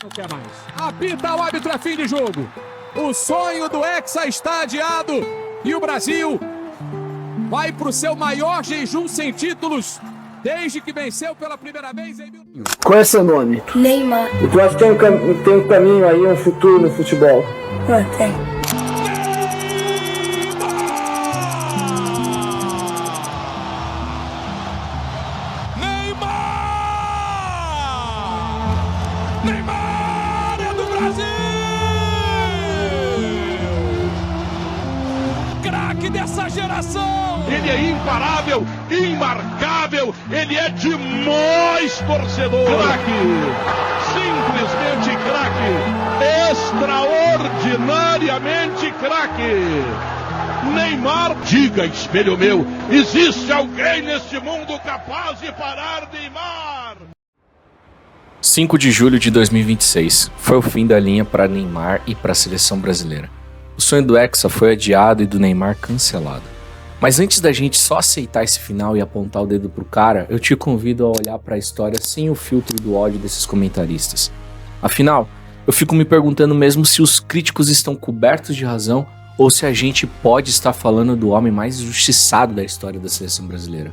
Não quer mais. Apita o árbitro, é fim de jogo. O sonho do Hexa está adiado e o Brasil vai para o seu maior jejum sem títulos desde que venceu pela primeira vez em... Qual é seu nome? Neymar. E tu acha que tem um caminho aí, um futuro no futebol? Tem. Neymar é do Brasil! Craque dessa geração! Ele é imparável, imarcável, ele é demais torcedor! Craque! Simplesmente craque! Extraordinariamente craque! Neymar, diga, espelho meu, existe alguém neste mundo capaz de parar Neymar? 5 de julho de 2026 foi o fim da linha para Neymar e para a seleção brasileira. O sonho do Hexa foi adiado e do Neymar cancelado. Mas antes da gente só aceitar esse final e apontar o dedo pro cara, eu te convido a olhar para a história sem o filtro do ódio desses comentaristas. Afinal, eu fico me perguntando mesmo se os críticos estão cobertos de razão ou se a gente pode estar falando do homem mais injustiçado da história da seleção brasileira.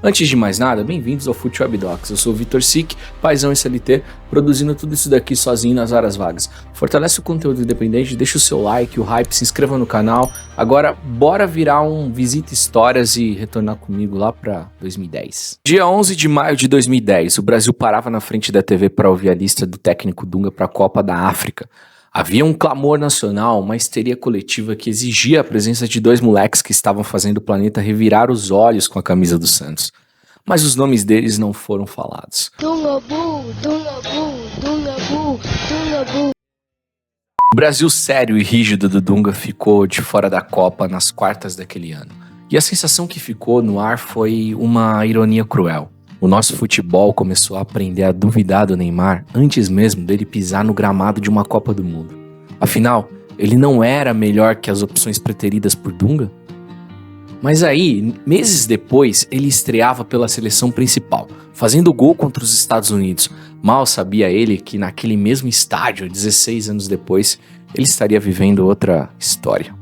Antes de mais nada, bem-vindos ao Fute Web Docs. Eu sou o Vitor Sick, paizão SLT, produzindo tudo isso daqui sozinho nas horas vagas. Fortalece o conteúdo independente, deixa o seu like, o hype, se inscreva no canal. Agora, bora virar um Visita Histórias e retornar comigo lá pra 2010. Dia 11 de maio de 2010, o Brasil parava na frente da TV para ouvir a lista do técnico Dunga para a Copa da África. Havia um clamor nacional, uma histeria coletiva que exigia a presença de dois moleques que estavam fazendo o planeta revirar os olhos com a camisa do Santos. Mas os nomes deles não foram falados. O Brasil sério e rígido do Dunga ficou de fora da Copa nas quartas daquele ano. E a sensação que ficou no ar foi uma ironia cruel. O nosso futebol começou a aprender a duvidar do Neymar antes mesmo dele pisar no gramado de uma Copa do Mundo. Afinal, ele não era melhor que as opções preteridas por Dunga? Mas aí, meses depois, ele estreava pela seleção principal, fazendo gol contra os Estados Unidos. Mal sabia ele que naquele mesmo estádio, 16 anos depois, ele estaria vivendo outra história.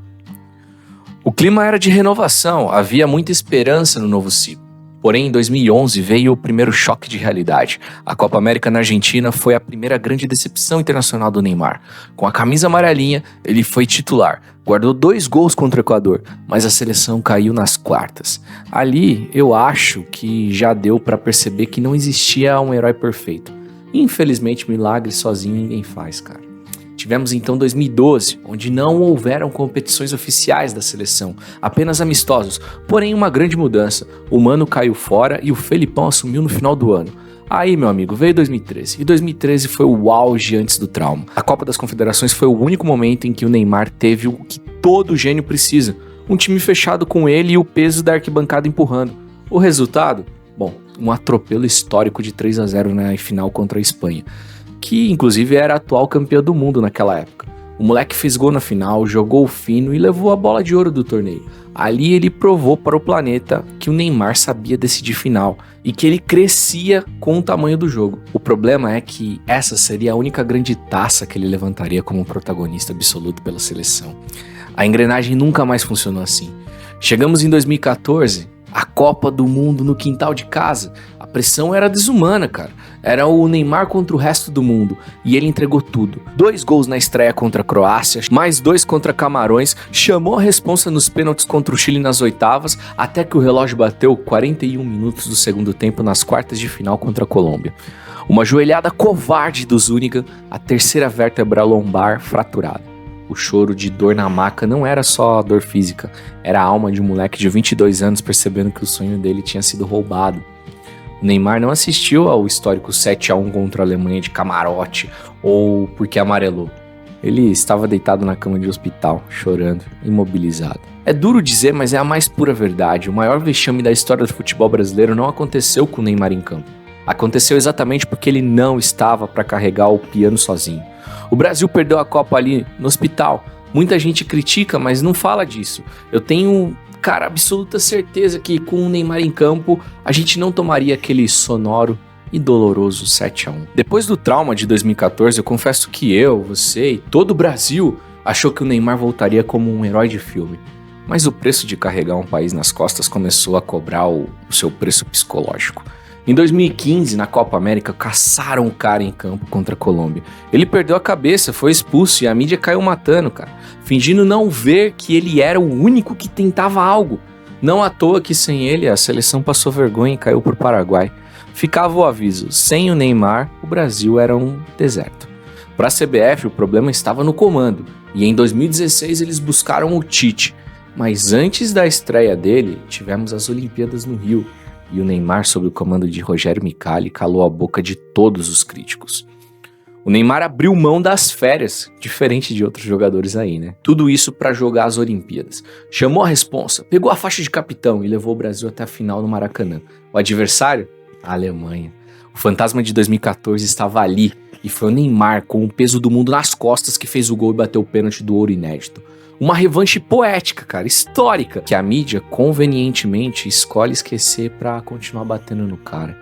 O clima era de renovação, havia muita esperança no novo ciclo. Porém, em 2011 veio o primeiro choque de realidade. A Copa América na Argentina foi a primeira grande decepção internacional do Neymar. Com a camisa amarelinha, ele foi titular. Guardou 2 gols contra o Equador, mas a seleção caiu nas quartas. Ali, eu acho que já deu para perceber que não existia um herói perfeito. Infelizmente, milagre sozinho ninguém faz, cara. Tivemos então 2012, onde não houveram competições oficiais da seleção, apenas amistosos, porém uma grande mudança. O Mano caiu fora e o Felipão assumiu no final do ano. Aí, meu amigo, veio 2013, e 2013 foi o auge antes do trauma. A Copa das Confederações foi o único momento em que o Neymar teve o que todo gênio precisa, um time fechado com ele e o peso da arquibancada empurrando. O resultado? Bom, um atropelo histórico de 3-0 na final contra a Espanha, que inclusive era atual campeão do mundo naquela época. O moleque fez gol na final, jogou fino e levou a bola de ouro do torneio. Ali ele provou para o planeta que o Neymar sabia decidir final e que ele crescia com o tamanho do jogo. O problema é que essa seria a única grande taça que ele levantaria como protagonista absoluto pela seleção. A engrenagem nunca mais funcionou assim. Chegamos em 2014, a Copa do Mundo no quintal de casa. A pressão era desumana, cara. Era o Neymar contra o resto do mundo. E ele entregou tudo. 2 gols na estreia contra a Croácia, mais 2 contra Camarões, chamou a responsa nos pênaltis contra o Chile nas oitavas, até que o relógio bateu 41 minutos do segundo tempo nas quartas de final contra a Colômbia. Uma joelhada covarde do Zúñiga, a terceira vértebra lombar fraturada. O choro de dor na maca não era só dor física, era a alma de um moleque de 22 anos percebendo que o sonho dele tinha sido roubado. O Neymar não assistiu ao histórico 7-1 contra a Alemanha de camarote ou porque amarelou. Ele estava deitado na cama de hospital, chorando, imobilizado. É duro dizer, mas é a mais pura verdade. O maior vexame da história do futebol brasileiro não aconteceu com o Neymar em campo. Aconteceu exatamente porque ele não estava para carregar o piano sozinho. O Brasil perdeu a Copa ali no hospital. Muita gente critica, mas não fala disso. Eu tenho, absoluta certeza que com o Neymar em campo, a gente não tomaria aquele sonoro e doloroso 7-1. Depois do trauma de 2014, eu confesso que eu, você e todo o Brasil achou que o Neymar voltaria como um herói de filme. Mas o preço de carregar um país nas costas começou a cobrar o seu preço psicológico. Em 2015, na Copa América, caçaram o cara em campo contra a Colômbia. Ele perdeu a cabeça, foi expulso e a mídia caiu matando, cara, fingindo não ver que ele era o único que tentava algo. Não à toa que sem ele a seleção passou vergonha e caiu pro Paraguai. Ficava o aviso, sem o Neymar, o Brasil era um deserto. Para a CBF, o problema estava no comando, e em 2016 eles buscaram o Tite. Mas antes da estreia dele, tivemos as Olimpíadas no Rio, e o Neymar, sob o comando de Rogério Micali, calou a boca de todos os críticos. O Neymar abriu mão das férias, diferente de outros jogadores aí, né? Tudo isso para jogar as Olimpíadas. Chamou a responsa, pegou a faixa de capitão e levou o Brasil até a final no Maracanã. O adversário? A Alemanha. O fantasma de 2014 estava ali, e foi o Neymar, com o peso do mundo nas costas, que fez o gol e bateu o pênalti do ouro inédito. Uma revanche poética, cara, histórica, que a mídia convenientemente escolhe esquecer pra continuar batendo no cara.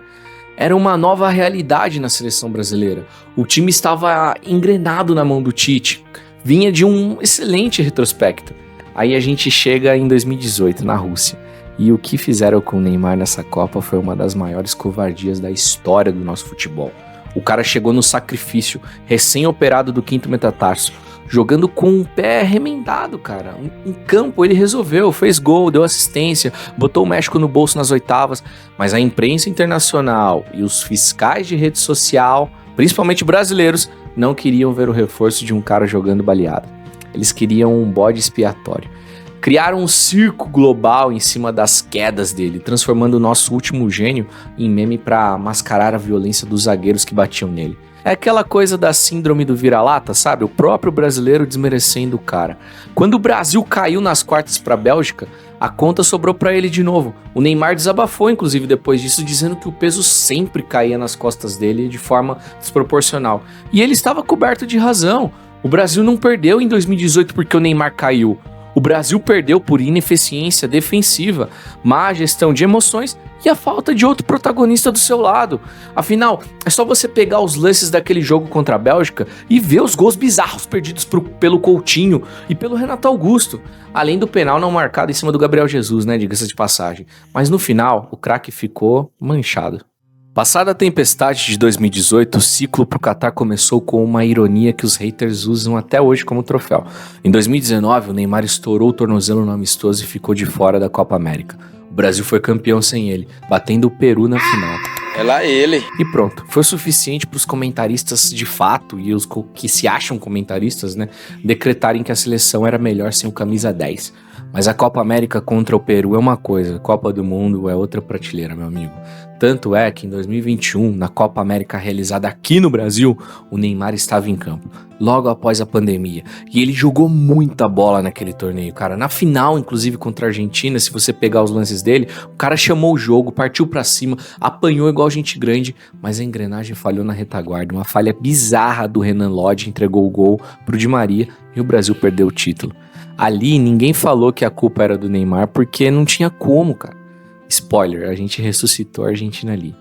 Era uma nova realidade na seleção brasileira. O time estava engrenado na mão do Tite, vinha de um excelente retrospecto. Aí a gente chega em 2018, na Rússia, e o que fizeram com o Neymar nessa Copa foi uma das maiores covardias da história do nosso futebol. O cara chegou no sacrifício, recém-operado do 5º metatarso, jogando com o pé remendado, cara. Em campo ele resolveu, fez gol, deu assistência, botou o México no bolso nas oitavas, mas a imprensa internacional e os fiscais de rede social, principalmente brasileiros, não queriam ver o reforço de um cara jogando baleado. Eles queriam um bode expiatório. Criaram um circo global em cima das quedas dele, transformando o nosso último gênio em meme pra mascarar a violência dos zagueiros que batiam nele. É aquela coisa da síndrome do vira-lata, sabe? O próprio brasileiro desmerecendo o cara. Quando o Brasil caiu nas quartas pra Bélgica, a conta sobrou pra ele de novo. O Neymar desabafou, inclusive, depois disso, dizendo que o peso sempre caía nas costas dele de forma desproporcional. E ele estava coberto de razão. O Brasil não perdeu em 2018 porque o Neymar caiu. O Brasil perdeu por ineficiência defensiva, má gestão de emoções e a falta de outro protagonista do seu lado. Afinal, é só você pegar os lances daquele jogo contra a Bélgica e ver os gols bizarros perdidos pelo Coutinho e pelo Renato Augusto. Além do penal não marcado em cima do Gabriel Jesus, né, diga-se de passagem. Mas no final, o craque ficou manchado. Passada a tempestade de 2018, o ciclo pro Qatar começou com uma ironia que os haters usam até hoje como troféu. Em 2019, o Neymar estourou o tornozelo no amistoso e ficou de fora da Copa América. O Brasil foi campeão sem ele, batendo o Peru na final. É lá ele. E pronto, foi suficiente para os comentaristas de fato e os que se acham comentaristas, né, decretarem que a seleção era melhor sem o camisa 10. Mas a Copa América contra o Peru é uma coisa, Copa do Mundo é outra prateleira, meu amigo. Tanto é que em 2021, na Copa América realizada aqui no Brasil, o Neymar estava em campo, logo após a pandemia. E ele jogou muita bola naquele torneio, cara. Na final, inclusive, contra a Argentina, se você pegar os lances dele, o cara chamou o jogo, partiu pra cima, apanhou igual gente grande, mas a engrenagem falhou na retaguarda. Uma falha bizarra do Renan Lodge entregou o gol pro Di Maria e o Brasil perdeu o título. Ali, ninguém falou que a culpa era do Neymar, porque não tinha como, cara. Spoiler, a gente ressuscitou a Argentina ali.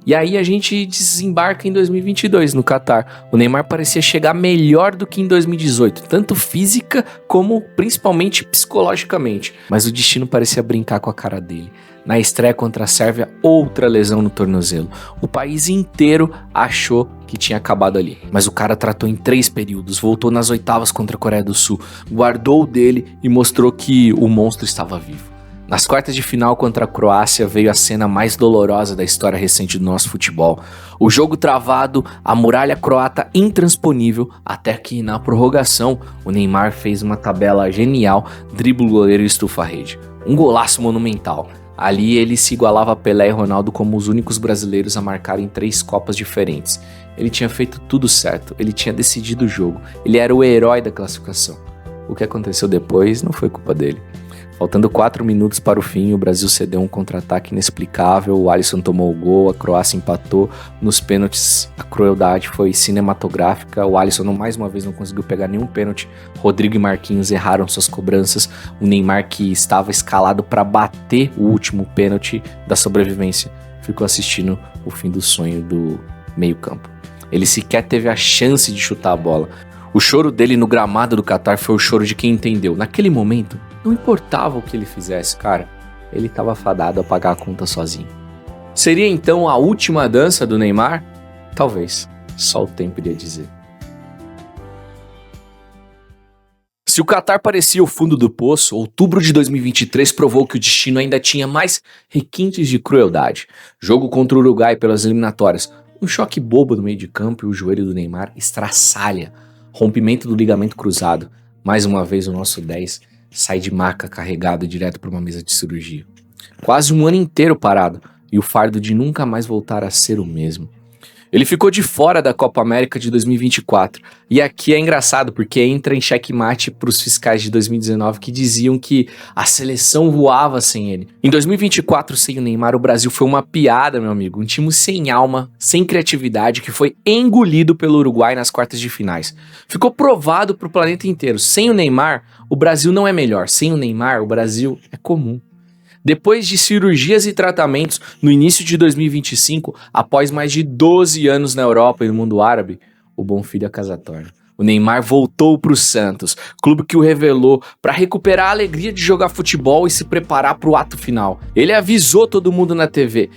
E aí a gente desembarca em 2022 no Qatar. O Neymar parecia chegar melhor do que em 2018, tanto física como principalmente psicologicamente. Mas o destino parecia brincar com a cara dele. Na estreia contra a Sérvia, outra lesão no tornozelo. O país inteiro achou que tinha acabado ali. Mas o cara tratou em 3 períodos, voltou nas oitavas contra a Coreia do Sul, guardou o dele e mostrou que o monstro estava vivo. Nas quartas de final contra a Croácia veio a cena mais dolorosa da história recente do nosso futebol. O jogo travado, a muralha croata intransponível, até que na prorrogação o Neymar fez uma tabela genial, dribla o goleiro e estufa a rede. Um golaço monumental. Ali ele se igualava a Pelé e Ronaldo como os únicos brasileiros a marcarem 3 Copas diferentes. Ele tinha feito tudo certo, ele tinha decidido o jogo, ele era o herói da classificação. O que aconteceu depois não foi culpa dele. Faltando 4 minutos para o fim, o Brasil cedeu um contra-ataque inexplicável, o Alisson tomou o gol, a Croácia empatou. Nos pênaltis, a crueldade foi cinematográfica, o Alisson mais uma vez não conseguiu pegar nenhum pênalti, Rodrigo e Marquinhos erraram suas cobranças, o Neymar, que estava escalado para bater o último pênalti da sobrevivência, ficou assistindo o fim do sonho do meio-campo. Ele sequer teve a chance de chutar a bola. O choro dele no gramado do Catar foi o choro de quem entendeu. Naquele momento, não importava o que ele fizesse, cara. Ele estava fadado a pagar a conta sozinho. Seria então a última dança do Neymar? Talvez. Só o tempo iria dizer. Se o Catar parecia o fundo do poço, outubro de 2023 provou que o destino ainda tinha mais requintes de crueldade. Jogo contra o Uruguai pelas eliminatórias. Um choque bobo no meio de campo e o joelho do Neymar estraçalha. Rompimento do ligamento cruzado. Mais uma vez o nosso 10 sai de maca carregado direto para uma mesa de cirurgia. Quase um ano inteiro parado e o fardo de nunca mais voltar a ser o mesmo. Ele ficou de fora da Copa América de 2024. E aqui é engraçado porque entra em xeque-mate para os fiscais de 2019 que diziam que a seleção voava sem ele. Em 2024, sem o Neymar, o Brasil foi uma piada, meu amigo. Um time sem alma, sem criatividade, que foi engolido pelo Uruguai nas quartas de finais. Ficou provado para o planeta inteiro. Sem o Neymar, o Brasil não é melhor. Sem o Neymar, o Brasil é comum. Depois de cirurgias e tratamentos, no início de 2025, após mais de 12 anos na Europa e no mundo árabe, o bom filho a casa torna. O Neymar voltou para o Santos, clube que o revelou para recuperar a alegria de jogar futebol e se preparar para o ato final. Ele avisou todo mundo na TV.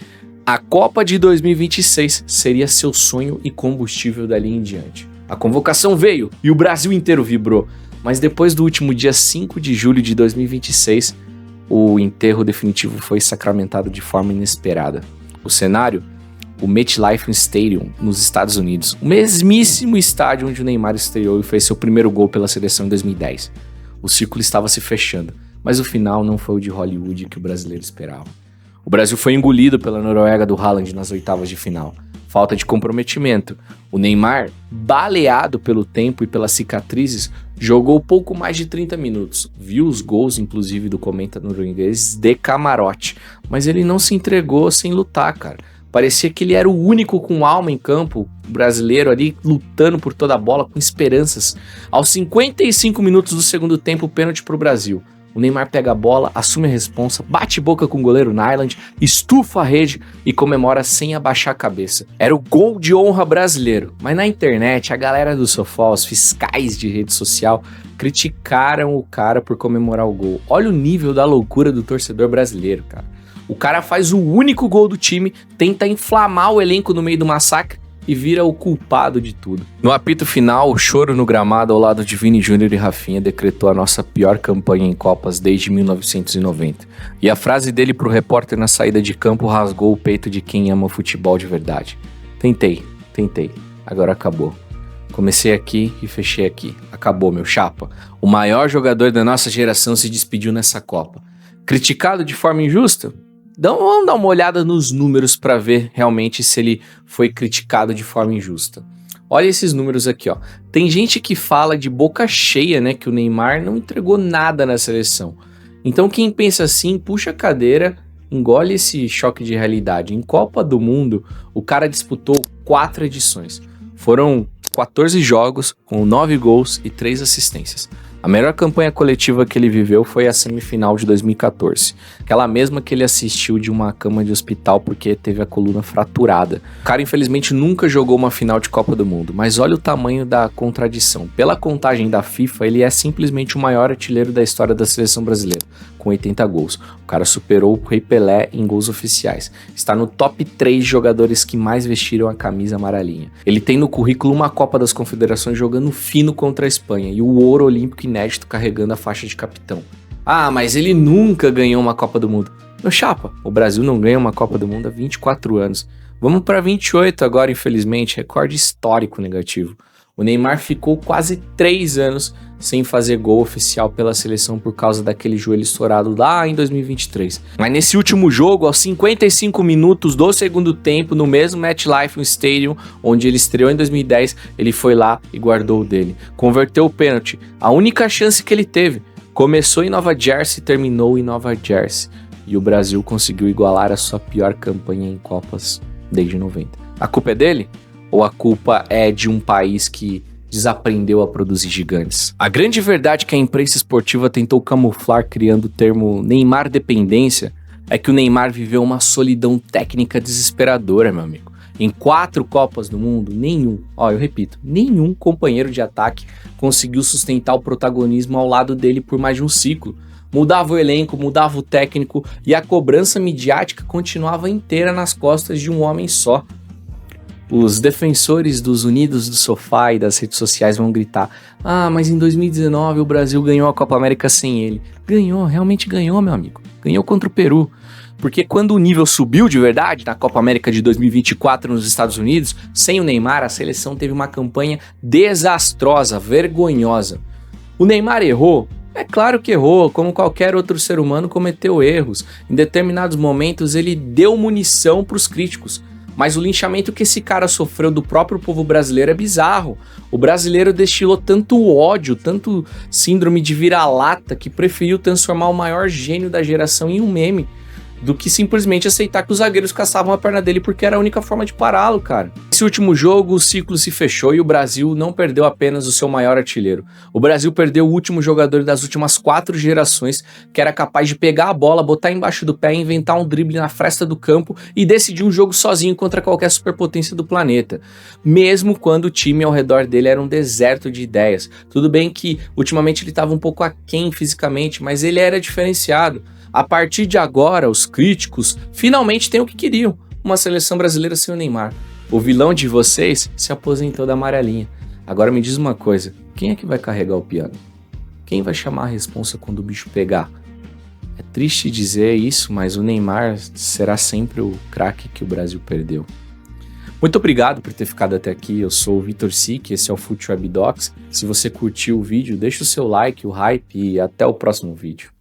A Copa de 2026 seria seu sonho e combustível dali em diante. A convocação veio e o Brasil inteiro vibrou. Mas depois do último dia 5 de julho de 2026... o enterro definitivo foi sacramentado de forma inesperada. O cenário? O MetLife Stadium, nos Estados Unidos. O mesmíssimo estádio onde o Neymar estreou e fez seu primeiro gol pela seleção em 2010. O círculo estava se fechando, mas o final não foi o de Hollywood que o brasileiro esperava. O Brasil foi engolido pela Noruega do Haaland nas oitavas de final. Falta de comprometimento. O Neymar, baleado pelo tempo e pelas cicatrizes, jogou pouco mais de 30 minutos. Viu os gols, inclusive, do comenta norueguês de camarote. Mas ele não se entregou sem lutar, cara. Parecia que ele era o único com alma em campo, brasileiro ali, lutando por toda a bola, com esperanças. Aos 55 minutos do segundo tempo, pênalti pro Brasil. O Neymar pega a bola, assume a responsa, bate boca com o goleiro Nyland, estufa a rede e comemora sem abaixar a cabeça. Era o gol de honra brasileiro. Mas na internet, a galera do sofá, os fiscais de rede social, criticaram o cara por comemorar o gol. Olha o nível da loucura do torcedor brasileiro, cara. O cara faz o único gol do time, tenta inflamar o elenco no meio do massacre e vira o culpado de tudo. No apito final, o choro no gramado ao lado de Vini Júnior e Rafinha decretou a nossa pior campanha em Copas desde 1990. E a frase dele pro repórter na saída de campo rasgou o peito de quem ama o futebol de verdade. Tentei, agora acabou. Comecei aqui e fechei aqui. Acabou, meu chapa. O maior jogador da nossa geração se despediu nessa Copa. Criticado de forma injusta? Vamos dar uma olhada nos números para ver realmente se ele foi criticado de forma injusta. Olha esses números aqui, ó. Tem gente que fala de boca cheia, né, que o Neymar não entregou nada na seleção. Então quem pensa assim, puxa a cadeira, engole esse choque de realidade. Em Copa do Mundo, o cara disputou 4 edições. Foram 14 jogos com 9 gols e 3 assistências. A melhor campanha coletiva que ele viveu foi a semifinal de 2014. Aquela mesma que ele assistiu de uma cama de hospital porque teve a coluna fraturada. O cara, infelizmente, nunca jogou uma final de Copa do Mundo, mas olha o tamanho da contradição. Pela contagem da FIFA, ele é simplesmente o maior artilheiro da história da seleção brasileira, com 80 gols. O cara superou o Rei Pelé em gols oficiais. Está no top 3 jogadores que mais vestiram a camisa amarelinha. Ele tem no currículo uma Copa das Confederações jogando fino contra a Espanha e o ouro olímpico inédito carregando a faixa de capitão. Ah, mas ele nunca ganhou uma Copa do Mundo. Meu chapa, o Brasil não ganha uma Copa do Mundo há 24 anos. Vamos para 28 agora, infelizmente, recorde histórico negativo. O Neymar ficou quase 3 anos sem fazer gol oficial pela seleção por causa daquele joelho estourado lá em 2023. Mas nesse último jogo, aos 55 minutos do segundo tempo, no mesmo MetLife Stadium, onde ele estreou em 2010, ele foi lá e guardou o dele. Converteu o pênalti, a única chance que ele teve. Começou em Nova Jersey e terminou em Nova Jersey. E o Brasil conseguiu igualar a sua pior campanha em Copas desde 90. A culpa é dele? Ou a culpa é de um país que desaprendeu a produzir gigantes? A grande verdade que a imprensa esportiva tentou camuflar criando o termo Neymar dependência é que o Neymar viveu uma solidão técnica desesperadora, meu amigo. Em 4 Copas do Mundo, nenhum companheiro de ataque conseguiu sustentar o protagonismo ao lado dele por mais de um ciclo. Mudava o elenco, mudava o técnico e a cobrança midiática continuava inteira nas costas de um homem só. Os defensores dos Unidos do Sofá e das redes sociais vão gritar: ah, mas em 2019 o Brasil ganhou a Copa América sem ele. Ganhou, realmente ganhou, meu amigo. Ganhou contra o Peru. Porque quando o nível subiu de verdade na Copa América de 2024 nos Estados Unidos, sem o Neymar, a seleção teve uma campanha desastrosa, vergonhosa. O Neymar errou? É claro que errou, como qualquer outro ser humano cometeu erros. Em determinados momentos ele deu munição para os críticos. Mas o linchamento que esse cara sofreu do próprio povo brasileiro é bizarro. O brasileiro destilou tanto ódio, tanto síndrome de vira-lata, que preferiu transformar o maior gênio da geração em um meme, do que simplesmente aceitar que os zagueiros caçavam a perna dele porque era a única forma de pará-lo, cara. Nesse último jogo, o ciclo se fechou e o Brasil não perdeu apenas o seu maior artilheiro. O Brasil perdeu o último jogador das últimas 4 gerações, que era capaz de pegar a bola, botar embaixo do pé, inventar um drible na fresta do campo e decidir um jogo sozinho contra qualquer superpotência do planeta. Mesmo quando o time ao redor dele era um deserto de ideias. Tudo bem que ultimamente ele estava um pouco aquém fisicamente, mas ele era diferenciado. A partir de agora, os críticos finalmente têm o que queriam: uma seleção brasileira sem o Neymar. O vilão de vocês se aposentou da amarelinha. Agora me diz uma coisa: quem é que vai carregar o piano? Quem vai chamar a responsa quando o bicho pegar? É triste dizer isso, mas o Neymar será sempre o craque que o Brasil perdeu. Muito obrigado por ter ficado até aqui. Eu sou o Vitor Sique, esse é o FuteWeb Docs. Se você curtiu o vídeo, deixa o seu like, o hype e até o próximo vídeo.